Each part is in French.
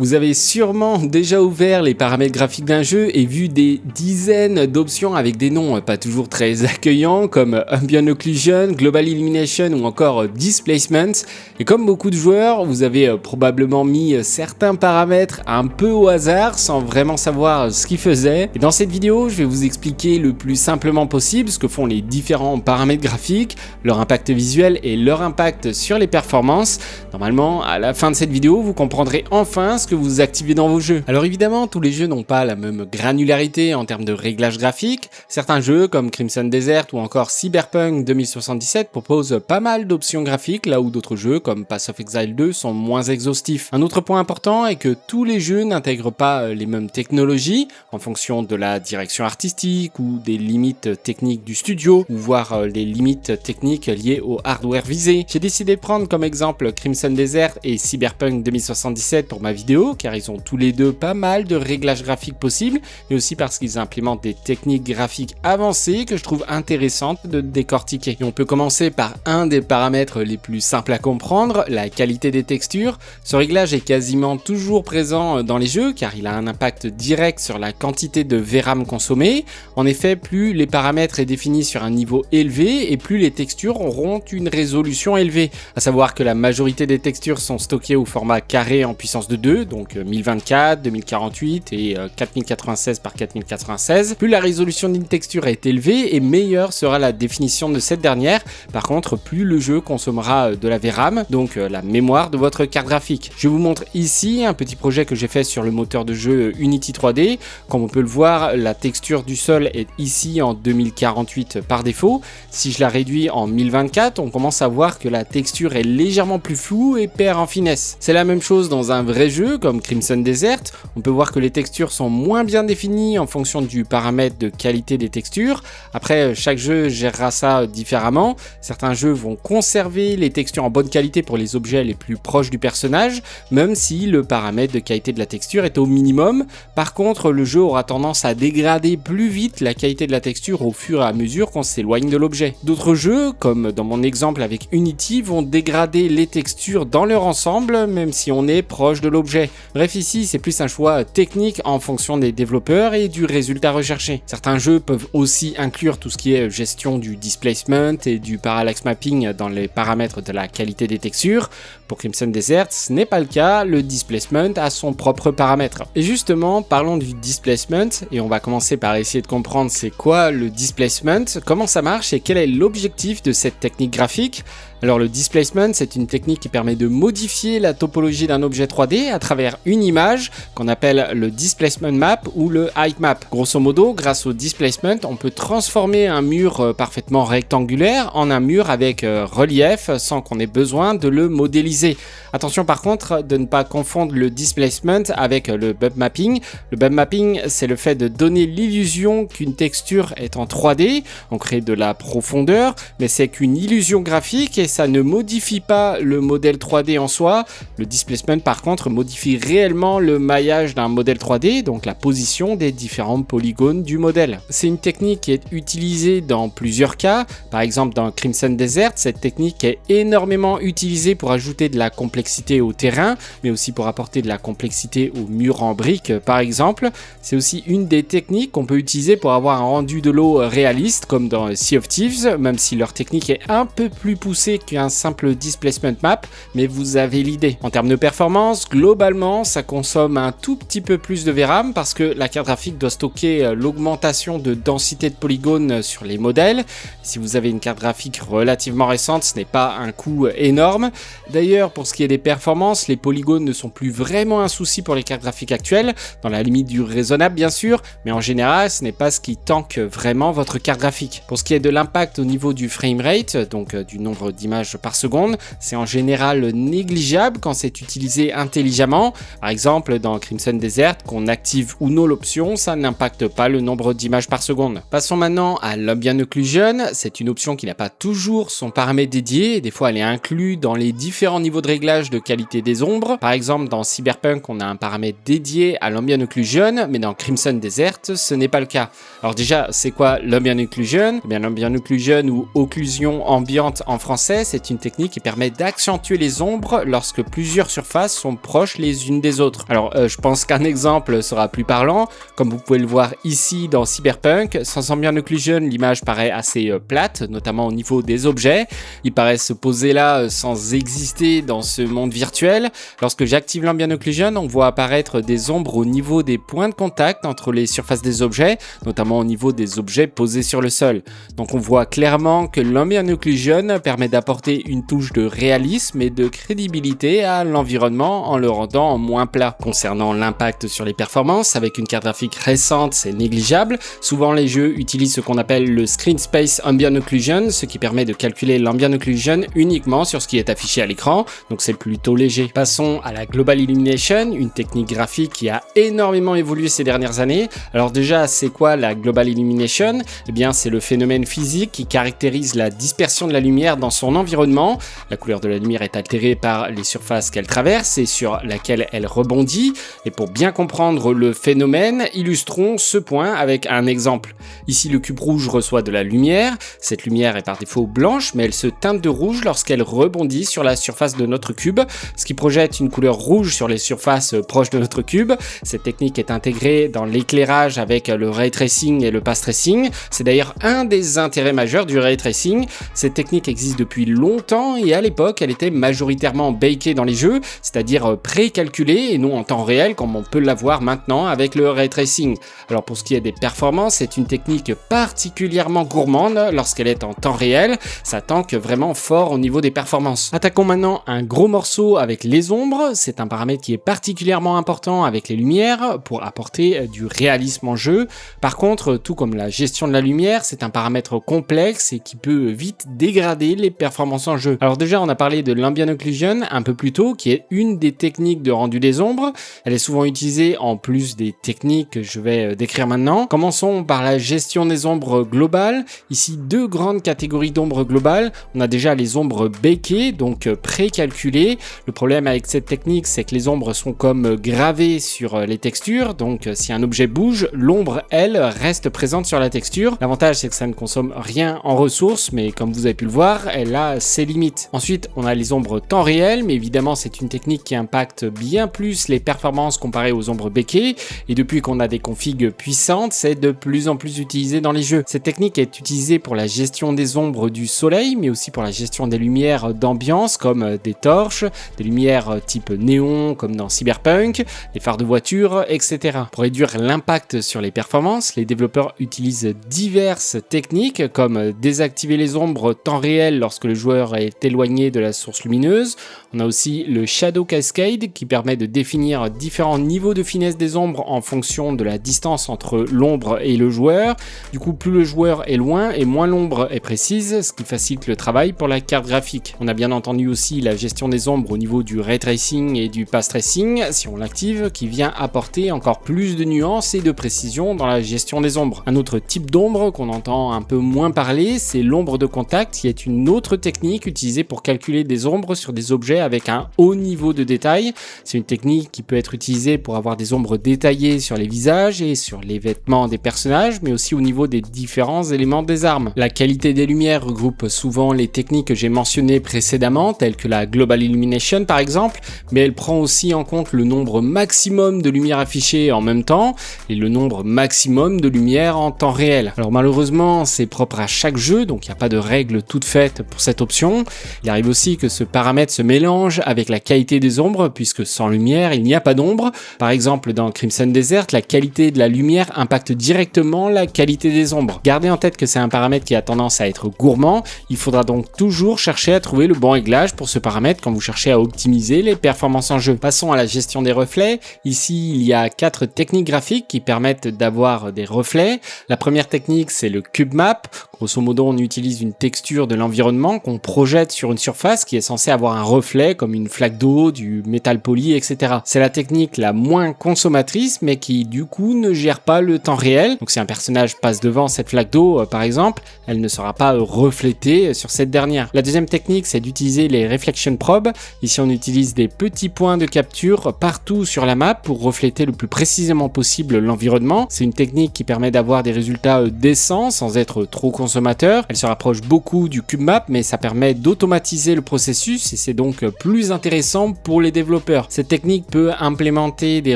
Vous avez sûrement déjà ouvert les paramètres graphiques d'un jeu et vu des dizaines d'options avec des noms pas toujours très accueillants comme Ambient Occlusion, Global Illumination ou encore Displacement. Et comme beaucoup de joueurs, vous avez probablement mis certains paramètres un peu au hasard sans vraiment savoir ce qu'ils faisaient. Et dans cette vidéo, je vais vous expliquer le plus simplement possible ce que font les différents paramètres graphiques, leur impact visuel et leur impact sur les performances. Normalement, à la fin de cette vidéo, vous comprendrez enfin ce que vous activez dans vos jeux. Alors évidemment, tous les jeux n'ont pas la même granularité en termes de réglage graphique. Certains jeux comme Crimson Desert ou encore Cyberpunk 2077 proposent pas mal d'options graphiques, là où d'autres jeux comme Path of Exile 2 sont moins exhaustifs. Un autre point important est que tous les jeux n'intègrent pas les mêmes technologies en fonction de la direction artistique ou des limites techniques du studio, ou voire les limites techniques liées au hardware visé. J'ai décidé de prendre comme exemple Crimson Desert et Cyberpunk 2077 pour ma vidéo, car ils ont tous les deux pas mal de réglages graphiques possibles, et aussi parce qu'ils implémentent des techniques graphiques avancées que je trouve intéressantes de décortiquer. Et on peut commencer par un des paramètres les plus simples à comprendre, la qualité des textures. Ce réglage est quasiment toujours présent dans les jeux, car il a un impact direct sur la quantité de VRAM consommée. En effet, plus les paramètres est défini sur un niveau élevé, et plus les textures auront une résolution élevée. À savoir que la majorité des textures sont stockées au format carré en puissance de 2, donc 1024, 2048 et 4096 par 4096. Plus la résolution d'une texture est élevée et meilleure sera la définition de cette dernière. Par contre, plus le jeu consommera de la VRAM, donc la mémoire de votre carte graphique. Je vous montre ici un petit projet que j'ai fait sur le moteur de jeu Unity 3D. Comme on peut le voir, la texture du sol est ici en 2048 par défaut. Si je la réduis en 1024, on commence à voir que la texture est légèrement plus floue et perd en finesse. C'est la même chose dans un vrai jeu comme Crimson Desert. On peut voir que les textures sont moins bien définies en fonction du paramètre de qualité des textures. Après, chaque jeu gérera ça différemment. Certains jeux vont conserver les textures en bonne qualité pour les objets les plus proches du personnage, même si le paramètre de qualité de la texture est au minimum. Par contre, le jeu aura tendance à dégrader plus vite la qualité de la texture au fur et à mesure qu'on s'éloigne de l'objet. D'autres jeux, comme dans mon exemple avec Unity, vont dégrader les textures dans leur ensemble, même si on est proche de l'objet. Bref, ici, c'est plus un choix technique en fonction des développeurs et du résultat recherché. Certains jeux peuvent aussi inclure tout ce qui est gestion du displacement et du parallax mapping dans les paramètres de la qualité des textures. Pour Crimson Desert, ce n'est pas le cas, le displacement a son propre paramètre. Et justement, parlons du displacement, et on va commencer par essayer de comprendre c'est quoi le displacement, comment ça marche et quel est l'objectif de cette technique graphique. Alors le displacement, c'est une technique qui permet de modifier la topologie d'un objet 3D à travers une image qu'on appelle le displacement map ou le height map. Grosso modo, grâce au displacement, on peut transformer un mur parfaitement rectangulaire en un mur avec relief sans qu'on ait besoin de le modéliser. Attention par contre de ne pas confondre le displacement avec le bump mapping. Le bump mapping, c'est le fait de donner l'illusion qu'une texture est en 3D, on crée de la profondeur, mais c'est qu'une illusion graphique et ça ne modifie pas le modèle 3D en soi. Le displacement par contre modifie réellement le maillage d'un modèle 3D, donc la position des différents polygones du modèle. C'est une technique qui est utilisée dans plusieurs cas. Par exemple dans Crimson Desert, cette technique est énormément utilisée pour ajouter de la complexité au terrain, mais aussi pour apporter de la complexité aux murs en briques par exemple. C'est aussi une des techniques qu'on peut utiliser pour avoir un rendu de l'eau réaliste, comme dans Sea of Thieves, même si leur technique est un peu plus poussée qu'un simple displacement map, mais vous avez l'idée. En termes de performance, globalement, ça consomme un tout petit peu plus de VRAM parce que la carte graphique doit stocker l'augmentation de densité de polygones sur les modèles. Si vous avez une carte graphique relativement récente, ce n'est pas un coût énorme. D'ailleurs, pour ce qui est des performances, les polygones ne sont plus vraiment un souci pour les cartes graphiques actuelles, dans la limite du raisonnable bien sûr, mais en général, ce n'est pas ce qui tank vraiment votre carte graphique. Pour ce qui est de l'impact au niveau du framerate, donc du nombre d'images par seconde, c'est en général négligeable quand c'est utilisé intelligemment. Par exemple, dans Crimson Desert, qu'on active ou non l'option, ça n'impacte pas le nombre d'images par seconde. Passons maintenant à l'Ambient Occlusion. C'est une option qui n'a pas toujours son paramètre dédié, et des fois elle est inclue dans les différents niveaux de réglage de qualité des ombres. Par exemple, dans Cyberpunk, on a un paramètre dédié à l'Ambient Occlusion, mais dans Crimson Desert, ce n'est pas le cas. Alors déjà, c'est quoi l'Ambient Occlusion? Eh bien, l'Ambient Occlusion ou occlusion ambiante en français, objets, c'est une technique qui permet d'accentuer les ombres lorsque plusieurs surfaces sont proches les unes des autres. Alors je pense qu'un exemple sera plus parlant, comme vous pouvez le voir ici dans Cyberpunk. Sans Ambient Occlusion, l'image paraît assez plate, notamment au niveau des objets. Ils paraissent se poser là sans exister dans ce monde virtuel. Lorsque j'active l'Ambient Occlusion, on voit apparaître des ombres au niveau des points de contact entre les surfaces des objets, notamment au niveau des objets posés sur le sol. Donc on voit clairement que l'Ambient Occlusion permet d'apporter une touche de réalisme et de crédibilité à l'environnement en le rendant moins plat. Concernant l'impact sur les performances, avec une carte graphique récente, c'est négligeable. Souvent les jeux utilisent ce qu'on appelle le Screen Space Ambient Occlusion, ce qui permet de calculer l'Ambient Occlusion uniquement sur ce qui est affiché à l'écran, donc c'est plutôt léger. Passons à la Global Illumination, une technique graphique qui a énormément évolué ces dernières années. Alors déjà, c'est quoi la Global Illumination? Eh bien, c'est le phénomène physique qui caractérise la dispersion de la lumière dans son environnement. La couleur de la lumière est altérée par les surfaces qu'elle traverse et sur laquelle elle rebondit. Et pour bien comprendre le phénomène, illustrons ce point avec un exemple. Ici, le cube rouge reçoit de la lumière. Cette lumière est par défaut blanche, mais elle se teinte de rouge lorsqu'elle rebondit sur la surface de notre cube, ce qui projette une couleur rouge sur les surfaces proches de notre cube. Cette technique est intégrée dans l'éclairage avec le ray tracing et le path tracing. C'est d'ailleurs un des intérêts majeurs du ray tracing. Cette technique existe depuis longtemps et à l'époque, elle était majoritairement bakée dans les jeux, c'est-à-dire pré-calculée et non en temps réel comme on peut l'avoir maintenant avec le ray tracing. Alors pour ce qui est des performances, c'est une technique particulièrement gourmande lorsqu'elle est en temps réel. Ça tanque vraiment fort au niveau des performances. Attaquons maintenant un gros morceau avec les ombres. C'est un paramètre qui est particulièrement important avec les lumières pour apporter du réalisme en jeu. Par contre, tout comme la gestion de la lumière, c'est un paramètre complexe et qui peut vite dégrader les performances en jeu. Alors déjà, on a parlé de l'Ambient Occlusion un peu plus tôt, qui est une des techniques de rendu des ombres. Elle est souvent utilisée en plus des techniques que je vais décrire maintenant. Commençons par la gestion des ombres globales. Ici, deux grandes catégories d'ombres globales. On a déjà les ombres bakées, donc pré-calculées. Le problème avec cette technique, c'est que les ombres sont comme gravées sur les textures. Donc si un objet bouge, l'ombre, elle, reste présente sur la texture. L'avantage, c'est que ça ne consomme rien en ressources, mais comme vous avez pu le voir, elle a ses limites. Ensuite, on a les ombres temps réel, mais évidemment, c'est une technique qui impacte bien plus les performances comparées aux ombres bakées. Et depuis qu'on a des configs puissantes, c'est de plus en plus utilisé dans les jeux. Cette technique est utilisée pour la gestion des ombres du soleil, mais aussi pour la gestion des lumières d'ambiance, comme des torches, des lumières type néon, comme dans Cyberpunk, des phares de voiture, etc. Pour réduire l'impact sur les performances, les développeurs utilisent diverses techniques, comme désactiver les ombres temps réel lorsque le joueur est éloigné de la source lumineuse. On a aussi le Shadow Cascade qui permet de définir différents niveaux de finesse des ombres en fonction de la distance entre l'ombre et le joueur. Du coup, plus le joueur est loin et moins l'ombre est précise, ce qui facilite le travail pour la carte graphique. On a bien entendu aussi la gestion des ombres au niveau du ray tracing et du path tracing, si on l'active, qui vient apporter encore plus de nuances et de précision dans la gestion des ombres. Un autre type d'ombre qu'on entend un peu moins parler, c'est l'ombre de contact, qui est une autre technique utilisée pour calculer des ombres sur des objets avec un haut niveau de détail. C'est une technique qui peut être utilisée pour avoir des ombres détaillées sur les visages et sur les vêtements des personnages, mais aussi au niveau des différents éléments des armes. La qualité des lumières regroupe souvent les techniques que j'ai mentionnées précédemment, telles que la Global Illumination par exemple, mais elle prend aussi en compte le nombre maximum de lumière affichée en même temps et le nombre maximum de lumière en temps réel. Alors malheureusement, c'est propre à chaque jeu, donc il n'y a pas de règle toute faite pour cette option. Il arrive aussi que ce paramètre se mélange avec la qualité des ombres, puisque sans lumière, il n'y a pas d'ombre. Par exemple, dans Crimson Desert, la qualité de la lumière impacte directement la qualité des ombres. Gardez en tête que c'est un paramètre qui a tendance à être gourmand. Il faudra donc toujours chercher à trouver le bon réglage pour ce paramètre quand vous cherchez à optimiser les performances en jeu. Passons à la gestion des reflets. Ici, il y a 4 techniques graphiques qui permettent d'avoir des reflets. La première technique, c'est le cube map. Grosso modo, on utilise une texture de l'environnement qu'on projette sur une surface qui est censée avoir un reflet comme une flaque d'eau, du métal poli, etc. C'est la technique la moins consommatrice, mais qui du coup ne gère pas le temps réel. Donc si un personnage passe devant cette flaque d'eau, par exemple, elle ne sera pas reflétée sur cette dernière. La deuxième technique, c'est d'utiliser les reflection probes. Ici, on utilise des petits points de capture partout sur la map pour refléter le plus précisément possible l'environnement. C'est une technique qui permet d'avoir des résultats décents sans être trop consommatrice. consommateur. Elle se rapproche beaucoup du CubeMap, mais ça permet d'automatiser le processus et c'est donc plus intéressant pour les développeurs. Cette technique peut implémenter des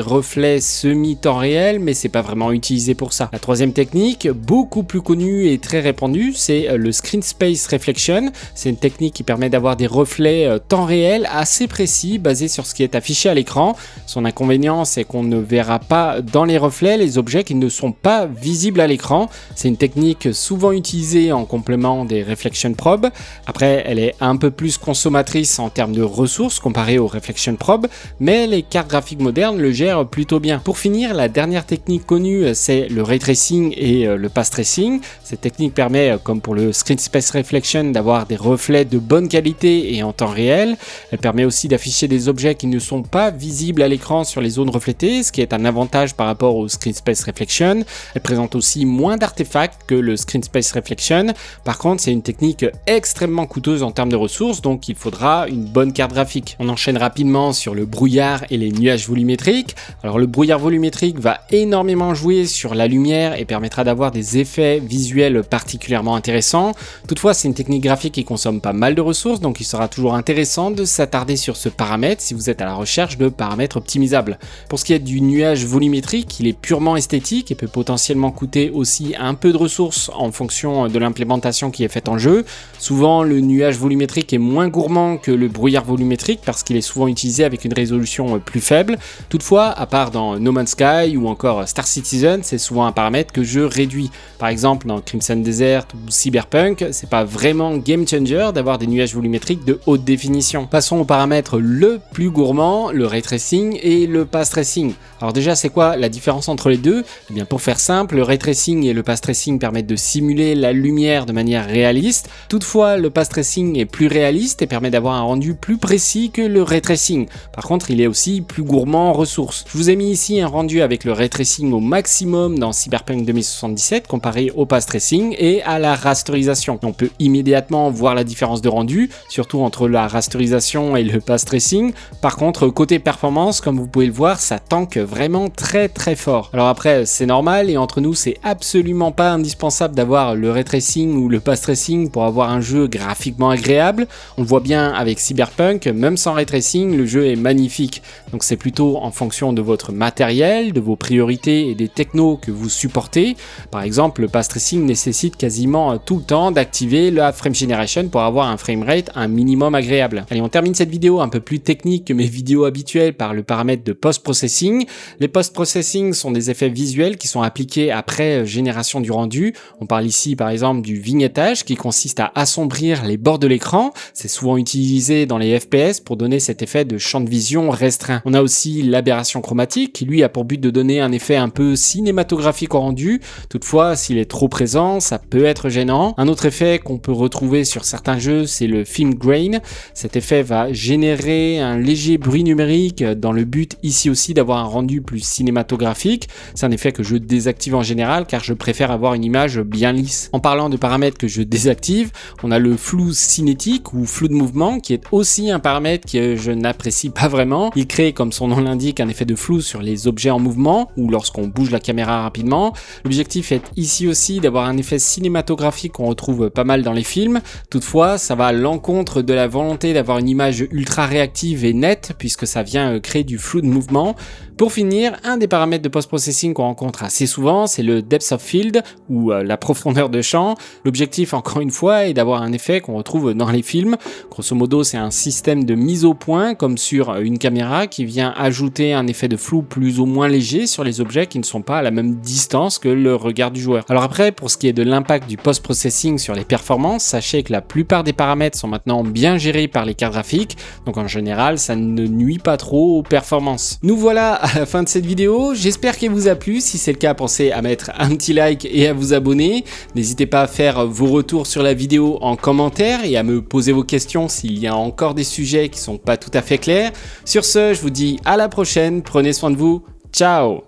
reflets semi-temps réel, mais c'est pas vraiment utilisé pour ça. La troisième technique, beaucoup plus connue et très répandue, c'est le Screen Space Reflection. C'est une technique qui permet d'avoir des reflets temps réel assez précis, basés sur ce qui est affiché à l'écran. Son inconvénient, c'est qu'on ne verra pas dans les reflets les objets qui ne sont pas visibles à l'écran. C'est une technique souvent utilisée en complément des Reflection Probe. Après, elle est un peu plus consommatrice en termes de ressources comparée aux Reflection Probe, mais les cartes graphiques modernes le gèrent plutôt bien. Pour finir, la dernière technique connue, c'est le Ray Tracing et le Path Tracing. Cette technique permet, comme pour le Screen Space Reflection, d'avoir des reflets de bonne qualité et en temps réel. Elle permet aussi d'afficher des objets qui ne sont pas visibles à l'écran sur les zones reflétées, ce qui est un avantage par rapport au Screen Space Reflection. Elle présente aussi moins d'artefacts que le Screen Space Reflection. Par contre, c'est une technique extrêmement coûteuse en termes de ressources, donc il faudra une bonne carte graphique. On enchaîne rapidement sur le brouillard et les nuages volumétriques. Alors le brouillard volumétrique va énormément jouer sur la lumière et permettra d'avoir des effets visuels particulièrement intéressants. Toutefois, c'est une technique graphique qui consomme pas mal de ressources, donc il sera toujours intéressant de s'attarder sur ce paramètre si vous êtes à la recherche de paramètres optimisables. Pour ce qui est du nuage volumétrique, il est purement esthétique et peut potentiellement coûter aussi un peu de ressources en fonction de l'implémentation qui est faite en jeu. Souvent, le nuage volumétrique est moins gourmand que le brouillard volumétrique parce qu'il est souvent utilisé avec une résolution plus faible. Toutefois, à part dans No Man's Sky ou encore Star Citizen, c'est souvent un paramètre que je réduis. Par exemple, dans Crimson Desert ou Cyberpunk, c'est pas vraiment game changer d'avoir des nuages volumétriques de haute définition. Passons au paramètre le plus gourmand, le Ray Tracing et le Path Tracing. Alors déjà, c'est quoi la différence entre les deux? Eh bien, pour faire simple, le Ray Tracing et le Path Tracing permettent de simuler la lumière de manière réaliste. Toutefois, le Path Tracing est plus réaliste et permet d'avoir un rendu plus précis que le Ray Tracing. Par contre, il est aussi plus gourmand en ressources. Je vous ai mis ici un rendu avec le Ray Tracing au maximum dans Cyberpunk 2077 comparé au Path Tracing et à la rasterisation. On peut immédiatement voir la différence de rendu, surtout entre la rasterisation et le Path Tracing. Par contre, côté performance, comme vous pouvez le voir, ça tank vraiment très fort. Alors après, c'est normal et entre nous, c'est absolument pas indispensable d'avoir le Ray Tracing ou le Path Tracing pour avoir un jeu graphiquement agréable. On le voit bien avec Cyberpunk, même sans Ray Tracing, le jeu est magnifique. Donc c'est plutôt en fonction de votre matériel, de vos priorités et des technos que vous supportez. Par exemple, le Path Tracing nécessite quasiment tout le temps d'activer la Frame Generation pour avoir un framerate un minimum agréable. Allez, on termine cette vidéo un peu plus technique que mes vidéos habituelles par le paramètre de Post-Processing. Les Post-Processing sont des effets visuels qui sont appliqués après génération du rendu. On parle ici par exemple du vignettage qui consiste à assombrir les bords de l'écran. C'est souvent utilisé dans les FPS pour donner cet effet de champ de vision restreint. On a aussi l'aberration chromatique qui lui a pour but de donner un effet un peu cinématographique au rendu. Toutefois, s'il est trop présent, ça peut être gênant. Un autre effet qu'on peut retrouver sur certains jeux, c'est le film grain. Cet effet va générer un léger bruit numérique dans le but ici aussi d'avoir un rendu plus cinématographique. C'est un effet que je désactive en général car je préfère avoir une image bien lisse. En parlant de paramètres que je désactive, on a le flou cinétique ou flou de mouvement qui est aussi un paramètre que je n'apprécie pas vraiment. Il crée, comme son nom l'indique, un effet de flou sur les objets en mouvement ou lorsqu'on bouge la caméra rapidement. L'objectif est ici aussi d'avoir un effet cinématographique qu'on retrouve pas mal dans les films. Toutefois, ça va à l'encontre de la volonté d'avoir une image ultra réactive et nette puisque ça vient créer du flou de mouvement. Pour finir, un des paramètres de post-processing qu'on rencontre assez souvent, c'est le depth of field ou la profondeur de champ. L'objectif, encore une fois, est d'avoir un effet qu'on retrouve dans les films. Grosso modo, c'est un système de mise au point, comme sur une caméra, qui vient ajouter un effet de flou plus ou moins léger sur les objets qui ne sont pas à la même distance que le regard du joueur. Alors après, pour ce qui est de l'impact du post-processing sur les performances, sachez que la plupart des paramètres sont maintenant bien gérés par les cartes graphiques, donc en général, ça ne nuit pas trop aux performances. Nous voilà à la fin de cette vidéo, j'espère qu'elle vous a plu. Si c'est le cas, pensez à mettre un petit like et à vous abonner. N'hésitez pas à faire vos retours sur la vidéo en commentaire et à me poser vos questions s'il y a encore des sujets qui sont pas tout à fait clairs. Sur ce, je vous dis à la prochaine, prenez soin de vous, ciao!